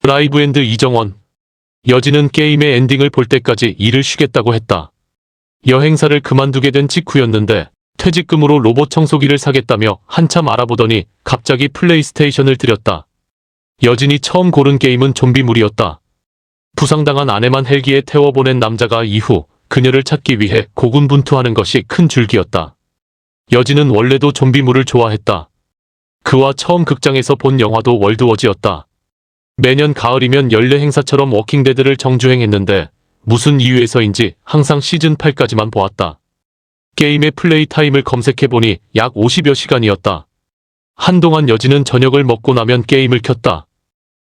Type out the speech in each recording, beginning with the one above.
라이브엔드 이정원. 여진은 게임의 엔딩을 볼 때까지 일을 쉬겠다고 했다. 여행사를 그만두게 된 직후였는데 퇴직금으로 로봇 청소기를 사겠다며 한참 알아보더니 갑자기 플레이스테이션을 들였다. 여진이 처음 고른 게임은 좀비물이었다. 부상당한 아내만 헬기에 태워보낸 남자가 이후 그녀를 찾기 위해 고군분투하는 것이 큰 줄기였다. 여진은 원래도 좀비물을 좋아했다. 그와 처음 극장에서 본 영화도 월드워즈였다. 매년 가을이면 연례 행사처럼 워킹데드를 정주행했는데 무슨 이유에서인지 항상 시즌8까지만 보았다. 게임의 플레이 타임을 검색해보니 약 50여 시간이었다. 한동안 여진은 저녁을 먹고 나면 게임을 켰다.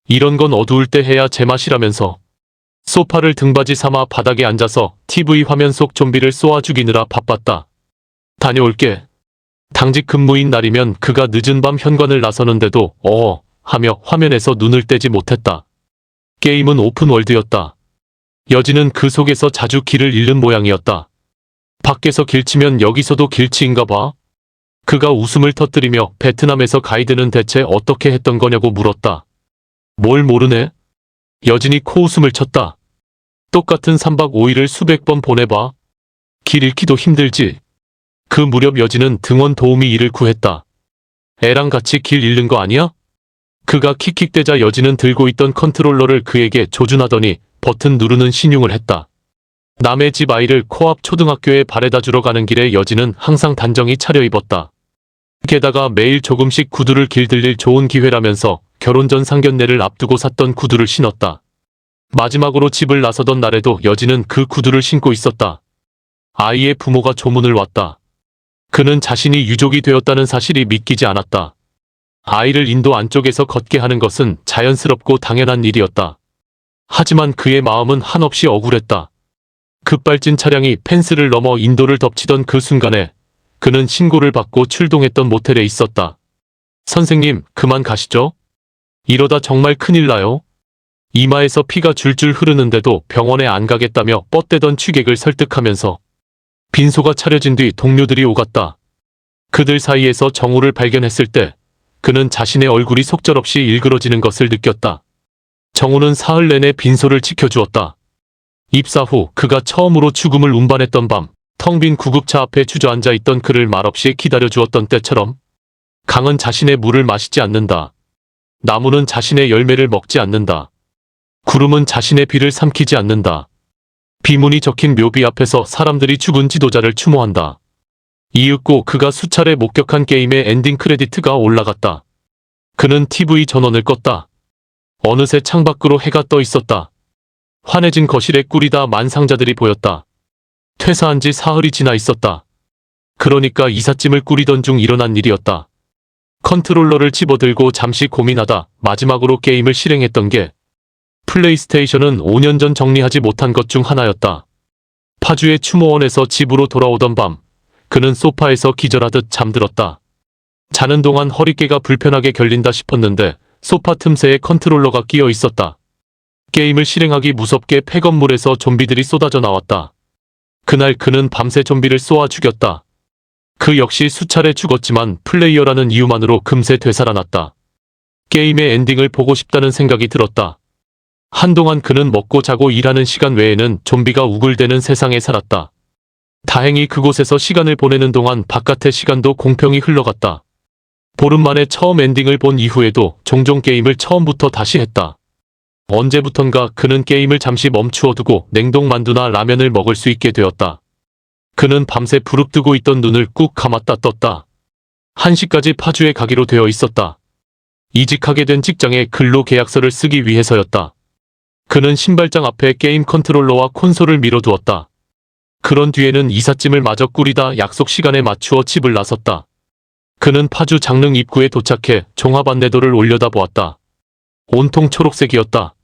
이런 건 어두울 때 해야 제맛이라면서 소파를 등받이 삼아 바닥에 앉아서 TV 화면 속 좀비를 쏘아 죽이느라 바빴다. 다녀올게. 당직 근무인 날이면 그가 늦은 밤 현관을 나서는데도 하며 화면에서 눈을 떼지 못했다. 게임은 오픈월드였다. 여진은 그 속에서 자주 길을 잃는 모양이었다. 밖에서 길치면 여기서도 길치인가 봐? 그가 웃음을 터뜨리며 베트남에서 가이드는 대체 어떻게 했던 거냐고 물었다. 뭘 모르네? 여진이 코웃음을 쳤다. 똑같은 3박 5일을 수백 번 보내봐. 길 잃기도 힘들지. 그 무렵 여진은 등원 도우미 일을 구했다. 애랑 같이 길 잃는 거 아니야? 그가 킥킥대자 여진은 들고 있던 컨트롤러를 그에게 조준하더니 버튼 누르는 신용을 했다. 남의 집 아이를 코앞 초등학교에 바래다 주러 가는 길에 여진은 항상 단정히 차려입었다. 게다가 매일 조금씩 구두를 길들일 좋은 기회라면서 결혼 전 상견례를 앞두고 샀던 구두를 신었다. 마지막으로 집을 나서던 날에도 여진은 그 구두를 신고 있었다. 아이의 부모가 조문을 왔다. 그는 자신이 유족이 되었다는 사실이 믿기지 않았다. 아이를 인도 안쪽에서 걷게 하는 것은 자연스럽고 당연한 일이었다. 하지만 그의 마음은 한없이 억울했다. 급발진 차량이 펜스를 넘어 인도를 덮치던 그 순간에 그는 신고를 받고 출동했던 모텔에 있었다. 선생님, 그만 가시죠? 이러다 정말 큰일 나요. 이마에서 피가 줄줄 흐르는데도 병원에 안 가겠다며 뻗대던 취객을 설득하면서 빈소가 차려진 뒤 동료들이 오갔다. 그들 사이에서 정우를 발견했을 때 그는 자신의 얼굴이 속절없이 일그러지는 것을 느꼈다. 정우는 사흘 내내 빈소를 지켜주었다. 입사 후 그가 처음으로 죽음을 운반했던 밤, 텅 빈 구급차 앞에 주저앉아 있던 그를 말없이 기다려주었던 때처럼 강은 자신의 물을 마시지 않는다. 나무는 자신의 열매를 먹지 않는다. 구름은 자신의 비를 삼키지 않는다. 비문이 적힌 묘비 앞에서 사람들이 죽은 지도자를 추모한다. 이윽고 그가 수차례 목격한 게임의 엔딩 크레디트가 올라갔다. 그는 TV 전원을 껐다. 어느새 창밖으로 해가 떠 있었다. 환해진 거실에 꿀이다 만상자들이 보였다. 퇴사한 지 사흘이 지나 있었다. 그러니까 이삿짐을 꾸리던 중 일어난 일이었다. 컨트롤러를 집어들고 잠시 고민하다 마지막으로 게임을 실행했던 게 플레이스테이션은 5년 전 정리하지 못한 것 중 하나였다. 파주의 추모원에서 집으로 돌아오던 밤, 그는 소파에서 기절하듯 잠들었다. 자는 동안 허리깨가 불편하게 결린다 싶었는데 소파 틈새에 컨트롤러가 끼어 있었다. 게임을 실행하기 무섭게 폐건물에서 좀비들이 쏟아져 나왔다. 그날 그는 밤새 좀비를 쏘아 죽였다. 그 역시 수차례 죽었지만 플레이어라는 이유만으로 금세 되살아났다. 게임의 엔딩을 보고 싶다는 생각이 들었다. 한동안 그는 먹고 자고 일하는 시간 외에는 좀비가 우글대는 세상에 살았다. 다행히 그곳에서 시간을 보내는 동안 바깥의 시간도 공평히 흘러갔다. 보름 만에 처음 엔딩을 본 이후에도 종종 게임을 처음부터 다시 했다. 언제부턴가 그는 게임을 잠시 멈추어두고 냉동만두나 라면을 먹을 수 있게 되었다. 그는 밤새 부릅뜨고 있던 눈을 꾹 감았다 떴다. 1시까지 파주에 가기로 되어 있었다. 이직하게 된 직장에 근로계약서를 쓰기 위해서였다. 그는 신발장 앞에 게임 컨트롤러와 콘솔을 밀어두었다. 그런 뒤에는 이삿짐을 마저 꾸리다 약속 시간에 맞추어 집을 나섰다. 그는 파주 장릉 입구에 도착해 종합 안내도를 올려다보았다. 온통 초록색이었다.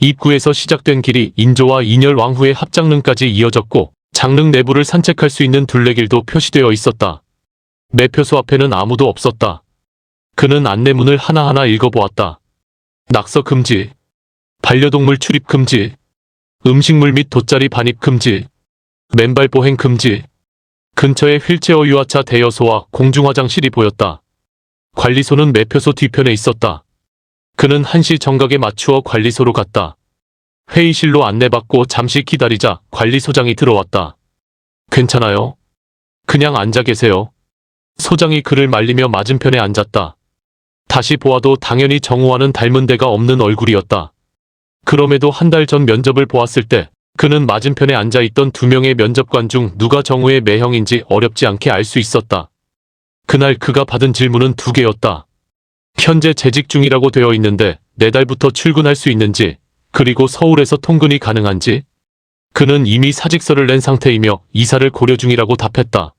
입구에서 시작된 길이 인조와 인열 왕후의 합장릉까지 이어졌고 장릉 내부를 산책할 수 있는 둘레길도 표시되어 있었다. 매표소 앞에는 아무도 없었다. 그는 안내문을 하나하나 읽어보았다. 낙서 금지, 반려동물 출입 금지, 음식물 및 돗자리 반입 금지, 맨발 보행 금지. 근처에 휠체어 유아차 대여소와 공중화장실이 보였다. 관리소는 매표소 뒤편에 있었다. 그는 1시 정각에 맞추어 관리소로 갔다. 회의실로 안내받고 잠시 기다리자 관리소장이 들어왔다. 괜찮아요? 그냥 앉아 계세요. 소장이 그를 말리며 맞은편에 앉았다. 다시 보아도 당연히 정우와는 닮은 데가 없는 얼굴이었다. 그럼에도 한 달 전 면접을 보았을 때 그는 맞은편에 앉아있던 2명의 면접관 중 누가 정우의 매형인지 어렵지 않게 알 수 있었다. 그날 그가 받은 질문은 2개였다. 현재 재직 중이라고 되어 있는데 4달부터 출근할 수 있는지, 그리고 서울에서 통근이 가능한지. 그는 이미 사직서를 낸 상태이며 이사를 고려 중이라고 답했다.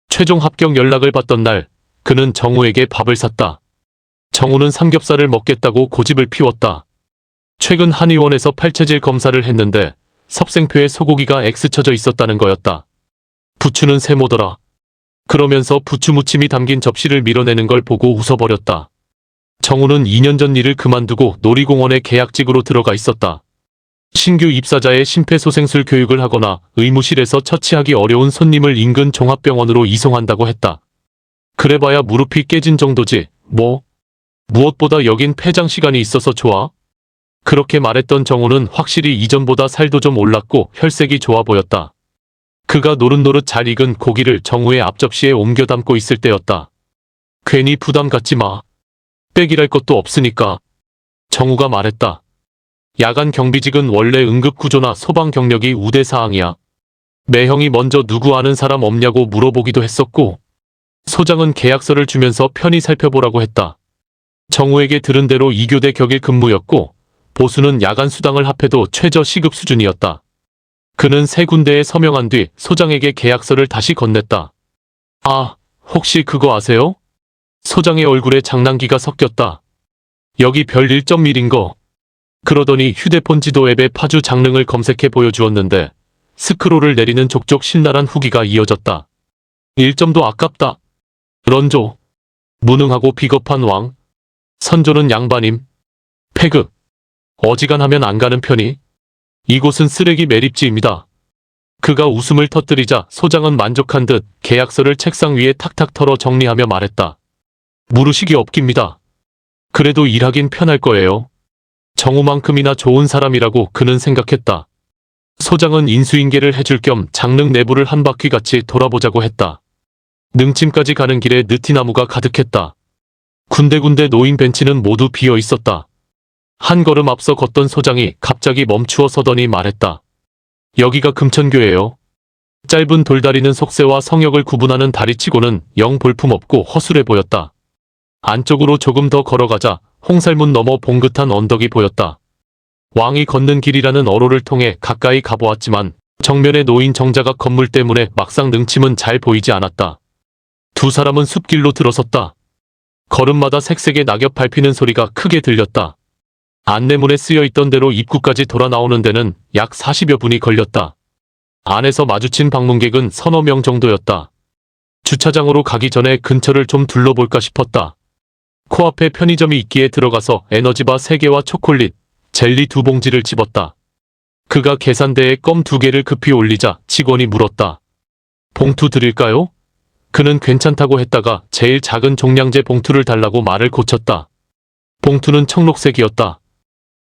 최종 합격 연락을 받던 날 그는 정우에게 밥을 샀다. 정우는 삼겹살을 먹겠다고 고집을 피웠다. 최근 한의원에서 팔체질 검사를 했는데 섭생표에 소고기가 X 쳐져 있었다는 거였다. 부추는 세모더라. 그러면서 부추 무침이 담긴 접시를 밀어내는 걸 보고 웃어버렸다. 정우는 2년 전 일을 그만두고 놀이공원에 계약직으로 들어가 있었다. 신규 입사자의 심폐소생술 교육을 하거나 의무실에서 처치하기 어려운 손님을 인근 종합병원으로 이송한다고 했다. 그래봐야 무릎이 깨진 정도지 뭐. 무엇보다 여긴 폐장 시간이 있어서 좋아. 그렇게 말했던 정우는 확실히 이전보다 살도 좀 올랐고 혈색이 좋아 보였다. 그가 노릇노릇 잘 익은 고기를 정우의 앞접시에 옮겨 담고 있을 때였다. 괜히 부담 갖지 마. 빽이랄 것도 없으니까. 정우가 말했다. 야간 경비직은 원래 응급구조나 소방 경력이 우대사항이야. 매형이 먼저 누구 아는 사람 없냐고 물어보기도 했었고, 소장은 계약서를 주면서 편히 살펴보라고 했다. 정우에게 들은 대로 2교대 격일 근무였고 보수는 야간 수당을 합해도 최저 시급 수준이었다. 그는 3군데에 서명한 뒤 소장에게 계약서를 다시 건넸다. 아, 혹시 그거 아세요? 소장의 얼굴에 장난기가 섞였다. 여기 별 1.1인 거. 그러더니 휴대폰 지도 앱에 파주 장릉을 검색해 보여주었는데 스크롤을 내리는 족족 신랄한 후기가 이어졌다. 1점도 아깝다. 런조. 무능하고 비겁한 왕. 선조는 양반임. 패급. 어지간하면 안 가는 편이. 이곳은 쓰레기 매립지입니다. 그가 웃음을 터뜨리자 소장은 만족한 듯 계약서를 책상 위에 탁탁 털어 정리하며 말했다. 물으식이 없깁니다. 그래도 일하긴 편할 거예요. 정우만큼이나 좋은 사람이라고 그는 생각했다. 소장은 인수인계를 해줄 겸 장릉 내부를 한 바퀴 같이 돌아보자고 했다. 능침까지 가는 길에 느티나무가 가득했다. 군데군데 놓인 벤치는 모두 비어 있었다. 한 걸음 앞서 걷던 소장이 갑자기 멈추어 서더니 말했다. 여기가 금천교예요. 짧은 돌다리는 속세와 성역을 구분하는 다리치고는 영 볼품없고 허술해 보였다. 안쪽으로 조금 더 걸어가자 홍살문 너머 봉긋한 언덕이 보였다. 왕이 걷는 길이라는 어로를 통해 가까이 가보았지만 정면에 놓인 정자각 건물 때문에 막상 능침은 잘 보이지 않았다. 2 사람은 숲길로 들어섰다. 걸음마다 색색의 낙엽 밟히는 소리가 크게 들렸다. 안내문에 쓰여있던 대로 입구까지 돌아 나오는 데는 약 40여 분이 걸렸다. 안에서 마주친 방문객은 서너 명 정도였다. 주차장으로 가기 전에 근처를 좀 둘러볼까 싶었다. 코앞에 편의점이 있기에 들어가서 에너지바 3개와 초콜릿, 젤리 2봉지를 집었다. 그가 계산대에 껌 2개를 급히 올리자 직원이 물었다. 봉투 드릴까요? 그는 괜찮다고 했다가 제일 작은 종량제 봉투를 달라고 말을 고쳤다. 봉투는 청록색이었다.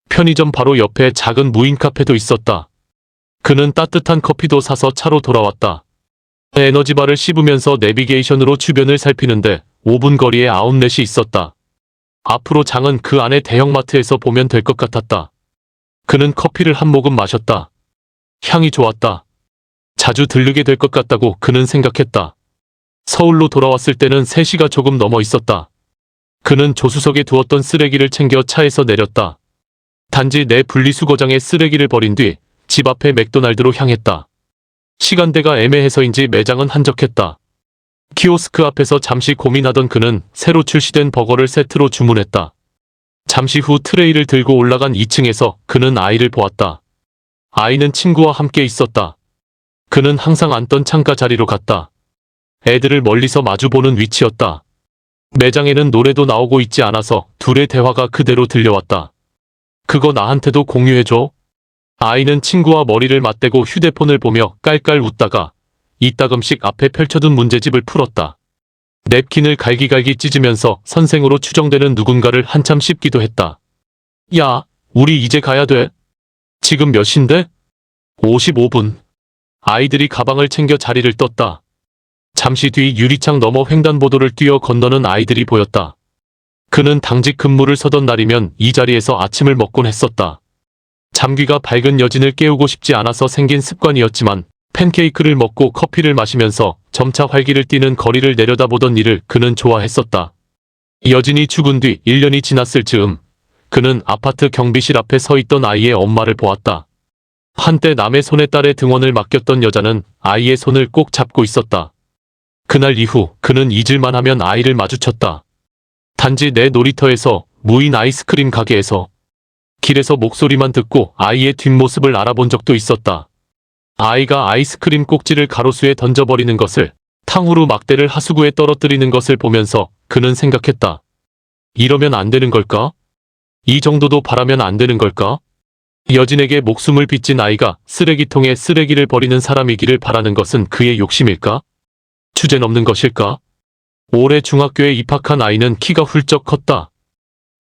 편의점 바로 옆에 작은 무인 카페도 있었다. 그는 따뜻한 커피도 사서 차로 돌아왔다. 에너지바를 씹으면서 내비게이션으로 주변을 살피는데 5분 거리에 아웃렛이 있었다. 앞으로 장은 그 안에 대형마트에서 보면 될 것 같았다. 그는 커피를 한 모금 마셨다. 향이 좋았다. 자주 들르게 될 것 같다고 그는 생각했다. 서울로 돌아왔을 때는 3시가 조금 넘어 있었다. 그는 조수석에 두었던 쓰레기를 챙겨 차에서 내렸다. 단지 내 분리수거장에 쓰레기를 버린 뒤 집 앞에 맥도날드로 향했다. 시간대가 애매해서인지 매장은 한적했다. 키오스크 앞에서 잠시 고민하던 그는 새로 출시된 버거를 세트로 주문했다. 잠시 후 트레이를 들고 올라간 2층에서 그는 아이를 보았다. 아이는 친구와 함께 있었다. 그는 항상 앉던 창가 자리로 갔다. 애들을 멀리서 마주보는 위치였다. 매장에는 노래도 나오고 있지 않아서 둘의 대화가 그대로 들려왔다. 그거 나한테도 공유해줘. 아이는 친구와 머리를 맞대고 휴대폰을 보며 깔깔 웃다가 이따금씩 앞에 펼쳐둔 문제집을 풀었다. 냅킨을 갈기갈기 찢으면서 선생으로 추정되는 누군가를 한참 씹기도 했다. 야, 우리 이제 가야 돼. 지금 몇 시인데? 55분. 아이들이 가방을 챙겨 자리를 떴다. 잠시 뒤 유리창 너머 횡단보도를 뛰어 건너는 아이들이 보였다. 그는 당직 근무를 서던 날이면 이 자리에서 아침을 먹곤 했었다. 잠귀가 밝은 여진을 깨우고 싶지 않아서 생긴 습관이었지만 팬케이크를 먹고 커피를 마시면서 점차 활기를 띠는 거리를 내려다보던 일을 그는 좋아했었다. 여진이 죽은 뒤 1년이 지났을 즈음 그는 아파트 경비실 앞에 서 있던 아이의 엄마를 보았다. 한때 남의 손에 딸의 등원을 맡겼던 여자는 아이의 손을 꼭 잡고 있었다. 그날 이후 그는 잊을만 하면 아이를 마주쳤다. 단지 내 놀이터에서, 무인 아이스크림 가게에서, 길에서 목소리만 듣고 아이의 뒷모습을 알아본 적도 있었다. 아이가 아이스크림 꼭지를 가로수에 던져버리는 것을, 탕후루 막대를 하수구에 떨어뜨리는 것을 보면서 그는 생각했다. 이러면 안 되는 걸까? 이 정도도 바라면 안 되는 걸까? 여진에게 목숨을 빚진 아이가 쓰레기통에 쓰레기를 버리는 사람이기를 바라는 것은 그의 욕심일까? 주제넘는 것일까? 올해 중학교에 입학한 아이는 키가 훌쩍 컸다.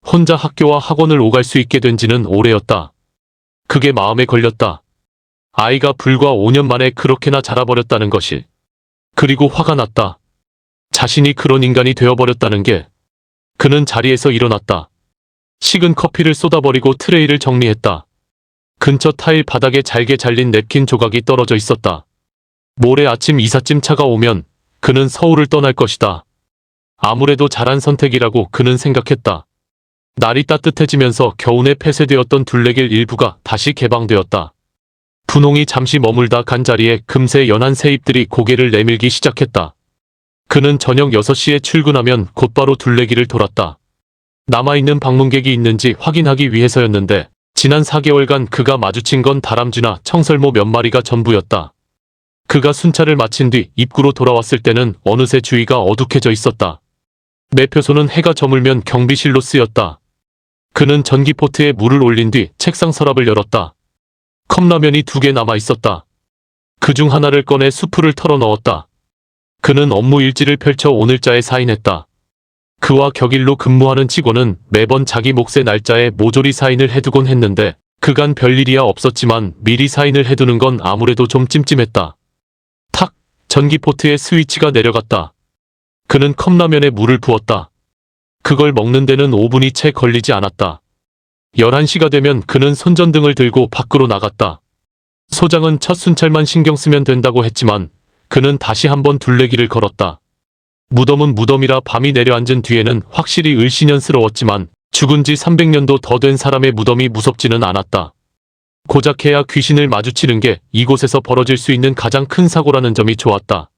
혼자 학교와 학원을 오갈 수 있게 된 지는 오래였다. 그게 마음에 걸렸다. 아이가 불과 5년 만에 그렇게나 자라버렸다는 것이. 그리고 화가 났다. 자신이 그런 인간이 되어버렸다는 게. 그는 자리에서 일어났다. 식은 커피를 쏟아버리고 트레이를 정리했다. 근처 타일 바닥에 잘게 잘린 냅킨 조각이 떨어져 있었다. 모레 아침 이삿짐 차가 오면 그는 서울을 떠날 것이다. 아무래도 잘한 선택이라고 그는 생각했다. 날이 따뜻해지면서 겨우내 폐쇄되었던 둘레길 일부가 다시 개방되었다. 분홍이 잠시 머물다 간 자리에 금세 연한 새잎들이 고개를 내밀기 시작했다. 그는 저녁 6시에 출근하면 곧바로 둘레길을 돌았다. 남아있는 방문객이 있는지 확인하기 위해서였는데 지난 4개월간 그가 마주친 건 다람쥐나 청설모 몇 마리가 전부였다. 그가 순찰을 마친 뒤 입구로 돌아왔을 때는 어느새 주위가 어둑해져 있었다. 매표소는 해가 저물면 경비실로 쓰였다. 그는 전기포트에 물을 올린 뒤 책상 서랍을 열었다. 컵라면이 2개 남아 있었다. 그중 하나를 꺼내 수프를 털어 넣었다. 그는 업무 일지를 펼쳐 오늘자에 사인했다. 그와 격일로 근무하는 직원은 매번 자기 몫의 날짜에 모조리 사인을 해두곤 했는데 그간 별일이야 없었지만 미리 사인을 해두는 건 아무래도 좀 찜찜했다. 탁! 전기포트의 스위치가 내려갔다. 그는 컵라면에 물을 부었다. 그걸 먹는 데는 5분이 채 걸리지 않았다. 11시가 되면 그는 손전등을 들고 밖으로 나갔다. 소장은 첫 순찰만 신경 쓰면 된다고 했지만 그는 다시 한번 둘레길을 걸었다. 무덤은 무덤이라 밤이 내려앉은 뒤에는 확실히 을씨년스러웠지만 죽은 지 300년도 더 된 사람의 무덤이 무섭지는 않았다. 고작해야 귀신을 마주치는 게 이곳에서 벌어질 수 있는 가장 큰 사고라는 점이 좋았다.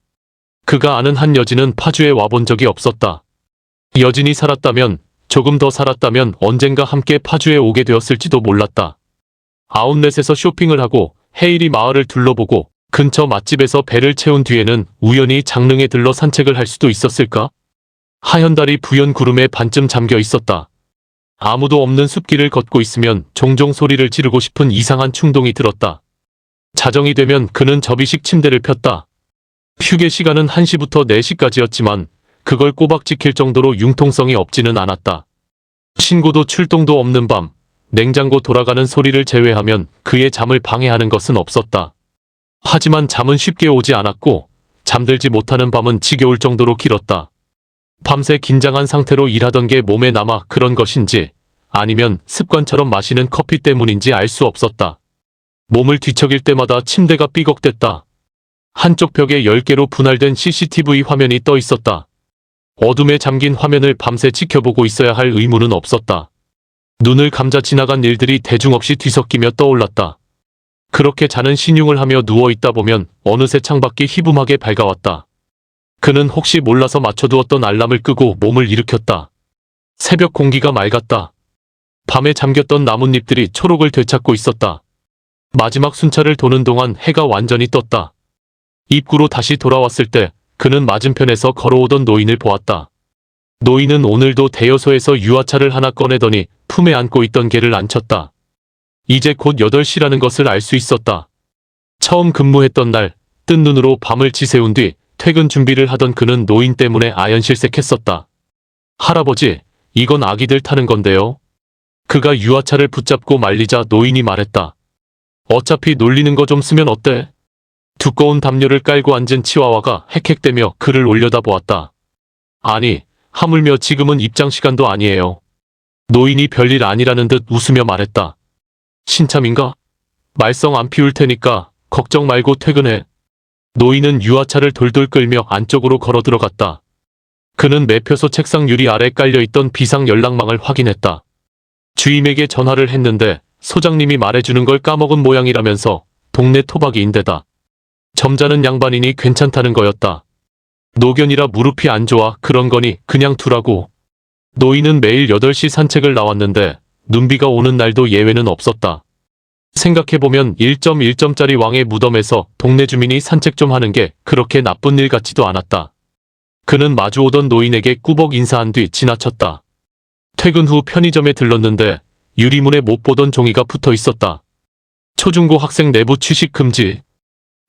그가 아는 한 여진은 파주에 와본 적이 없었다. 여진이 살았다면, 조금 더 살았다면 언젠가 함께 파주에 오게 되었을지도 몰랐다. 아웃렛에서 쇼핑을 하고 헤이리 마을을 둘러보고 근처 맛집에서 배를 채운 뒤에는 우연히 장릉에 들러 산책을 할 수도 있었을까? 하얀 달이 부연 구름에 반쯤 잠겨 있었다. 아무도 없는 숲길을 걷고 있으면 종종 소리를 지르고 싶은 이상한 충동이 들었다. 자정이 되면 그는 접이식 침대를 폈다. 휴게 시간은 1시부터 4시까지였지만 그걸 꼬박 지킬 정도로 융통성이 없지는 않았다. 신고도 출동도 없는 밤, 냉장고 돌아가는 소리를 제외하면 그의 잠을 방해하는 것은 없었다. 하지만 잠은 쉽게 오지 않았고 잠들지 못하는 밤은 지겨울 정도로 길었다. 밤새 긴장한 상태로 일하던 게 몸에 남아 그런 것인지 아니면 습관처럼 마시는 커피 때문인지 알 수 없었다. 몸을 뒤척일 때마다 침대가 삐걱댔다. 한쪽 벽에 10개로 분할된 CCTV 화면이 떠 있었다. 어둠에 잠긴 화면을 밤새 지켜보고 있어야 할 의무는 없었다. 눈을 감자 지나간 일들이 대중 없이 뒤섞이며 떠올랐다. 그렇게 자는 신용을 하며 누워있다 보면 어느새 창밖이 희붐하게 밝아왔다. 그는 혹시 몰라서 맞춰두었던 알람을 끄고 몸을 일으켰다. 새벽 공기가 맑았다. 밤에 잠겼던 나뭇잎들이 초록을 되찾고 있었다. 마지막 순찰을 도는 동안 해가 완전히 떴다. 입구로 다시 돌아왔을 때 그는 맞은편에서 걸어오던 노인을 보았다. 노인은 오늘도 대여소에서 유아차를 하나 꺼내더니 품에 안고 있던 개를 앉혔다. 이제 곧 8시라는 것을 알 수 있었다. 처음 근무했던 날 뜬 눈으로 밤을 지새운 뒤 퇴근 준비를 하던 그는 노인 때문에 아연실색했었다. 할아버지, 이건 아기들 타는 건데요. 그가 유아차를 붙잡고 말리자 노인이 말했다. 어차피 놀리는 거 좀 쓰면 어때? 두꺼운 담요를 깔고 앉은 치와와가 헥헥대며 그를 올려다보았다. 아니, 하물며 지금은 입장 시간도 아니에요. 노인이 별일 아니라는 듯 웃으며 말했다. 신참인가? 말썽 안 피울 테니까 걱정 말고 퇴근해. 노인은 유아차를 돌돌 끌며 안쪽으로 걸어 들어갔다. 그는 매표소 책상 유리 아래 깔려있던 비상 연락망을 확인했다. 주임에게 전화를 했는데 소장님이 말해주는 걸 까먹은 모양이라면서 동네 토박이인데다 점잖은 양반이니 괜찮다는 거였다. 노견이라 무릎이 안 좋아 그런 거니 그냥 두라고. 노인은 매일 8시 산책을 나왔는데 눈비가 오는 날도 예외는 없었다. 생각해보면 1.1점짜리 왕의 무덤에서 동네 주민이 산책 좀 하는 게 그렇게 나쁜 일 같지도 않았다. 그는 마주오던 노인에게 꾸벅 인사한 뒤 지나쳤다. 퇴근 후 편의점에 들렀는데 유리문에 못 보던 종이가 붙어 있었다. 초중고 학생 내부 취식 금지.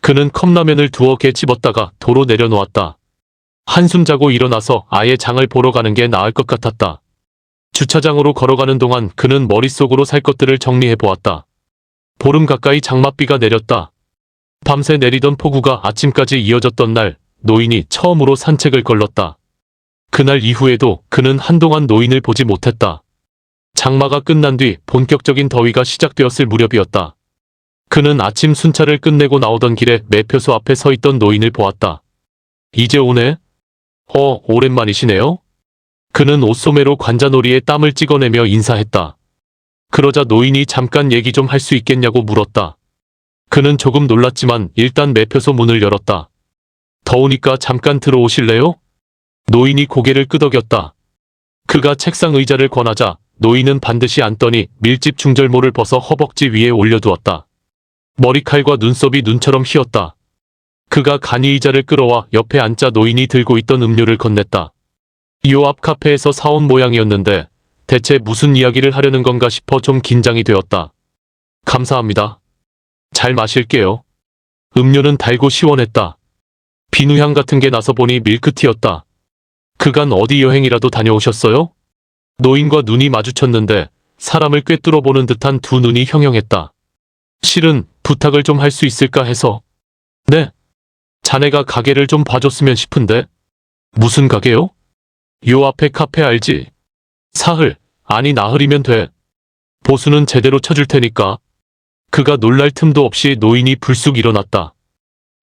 그는 컵라면을 두어 개 집었다가 도로 내려놓았다. 한숨 자고 일어나서 아예 장을 보러 가는 게 나을 것 같았다. 주차장으로 걸어가는 동안 그는 머릿속으로 살 것들을 정리해 보았다. 보름 가까이 장맛비가 내렸다. 밤새 내리던 폭우가 아침까지 이어졌던 날 노인이 처음으로 산책을 걸렀다. 그날 이후에도 그는 한동안 노인을 보지 못했다. 장마가 끝난 뒤 본격적인 더위가 시작되었을 무렵이었다. 그는 아침 순찰을 끝내고 나오던 길에 매표소 앞에 서 있던 노인을 보았다. 이제 오네? 오랜만이시네요? 그는 옷소매로 관자놀이에 땀을 찍어내며 인사했다. 그러자 노인이 잠깐 얘기 좀 할 수 있겠냐고 물었다. 그는 조금 놀랐지만 일단 매표소 문을 열었다. 더우니까 잠깐 들어오실래요? 노인이 고개를 끄덕였다. 그가 책상 의자를 권하자 노인은 반드시 앉더니 밀집 중절모를 벗어 허벅지 위에 올려두었다. 머리칼과 눈썹이 눈처럼 휘었다. 그가 간이 의자를 끌어와 옆에 앉자 노인이 들고 있던 음료를 건넸다. 요 앞 카페에서 사온 모양이었는데 대체 무슨 이야기를 하려는 건가 싶어 좀 긴장이 되었다. 감사합니다. 잘 마실게요. 음료는 달고 시원했다. 비누향 같은 게 나서 보니 밀크티였다. 그간 어디 여행이라도 다녀오셨어요? 노인과 눈이 마주쳤는데 사람을 꿰뚫어 보는 듯한 두 눈이 형형했다. 실은 부탁을 좀 할 수 있을까 해서. 네. 자네가 가게를 좀 봐줬으면 싶은데. 무슨 가게요? 요 앞에 카페 알지? 사흘, 아니 나흘이면 돼. 보수는 제대로 쳐줄 테니까. 그가 놀랄 틈도 없이 노인이 불쑥 일어났다.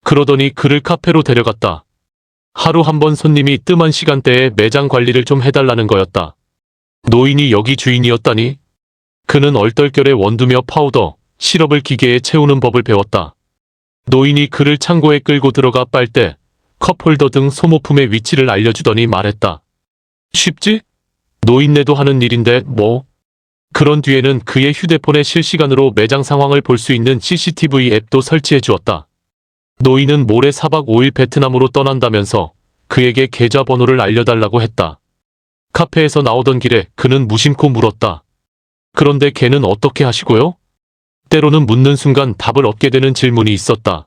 그러더니 그를 카페로 데려갔다. 하루 한 번 손님이 뜸한 시간대에 매장 관리를 좀 해달라는 거였다. 노인이 여기 주인이었다니. 그는 얼떨결에 원두며 파우더, 시럽을 기계에 채우는 법을 배웠다. 노인이 그를 창고에 끌고 들어가 빨대, 컵홀더 등 소모품의 위치를 알려주더니 말했다. 쉽지? 노인네도 하는 일인데 뭐. 그런 뒤에는 그의 휴대폰에 실시간으로 매장 상황을 볼 수 있는 CCTV 앱도 설치해 주었다. 노인은 모레 4박 5일 베트남으로 떠난다면서 그에게 계좌번호를 알려달라고 했다. 카페에서 나오던 길에 그는 무심코 물었다. 그런데 걔는 어떻게 하시고요? 때로는 묻는 순간 답을 얻게 되는 질문이 있었다.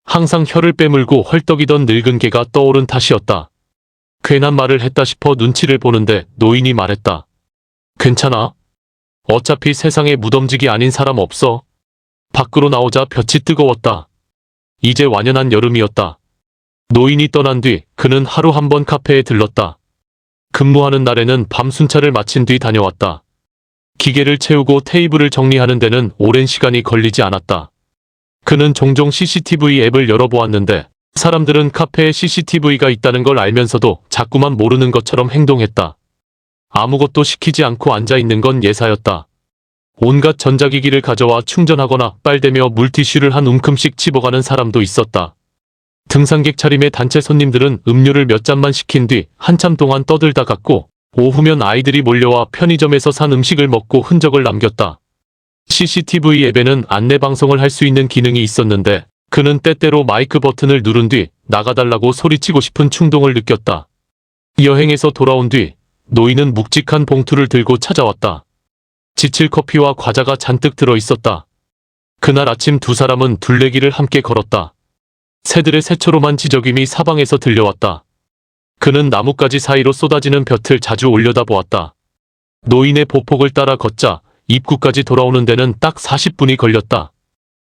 항상 혀를 빼물고 헐떡이던 늙은 개가 떠오른 탓이었다. 괜한 말을 했다 싶어 눈치를 보는데 노인이 말했다. 괜찮아. 어차피 세상에 무덤직이 아닌 사람 없어. 밖으로 나오자 볕이 뜨거웠다. 이제 완연한 여름이었다. 노인이 떠난 뒤 그는 하루 한 번 카페에 들렀다. 근무하는 날에는 밤 순찰을 마친 뒤 다녀왔다. 기계를 채우고 테이블을 정리하는 데는 오랜 시간이 걸리지 않았다. 그는 종종 CCTV 앱을 열어보았는데 사람들은 카페에 CCTV가 있다는 걸 알면서도 자꾸만 모르는 것처럼 행동했다. 아무것도 시키지 않고 앉아있는 건 예사였다. 온갖 전자기기를 가져와 충전하거나 빨대며 물티슈를 한 움큼씩 집어가는 사람도 있었다. 등산객 차림의 단체 손님들은 음료를 몇 잔만 시킨 뒤 한참 동안 떠들다 갔고 오후면 아이들이 몰려와 편의점에서 산 음식을 먹고 흔적을 남겼다. CCTV 앱에는 안내방송을 할 수 있는 기능이 있었는데 그는 때때로 마이크 버튼을 누른 뒤 나가달라고 소리치고 싶은 충동을 느꼈다. 여행에서 돌아온 뒤 노인은 묵직한 봉투를 들고 찾아왔다. 지칠 커피와 과자가 잔뜩 들어있었다. 그날 아침 두 사람은 둘레길을 함께 걸었다. 새들의 새초롬한 지저귀이 사방에서 들려왔다. 그는 나뭇가지 사이로 쏟아지는 볕을 자주 올려다보았다. 노인의 보폭을 따라 걷자 입구까지 돌아오는 데는 딱 40분이 걸렸다.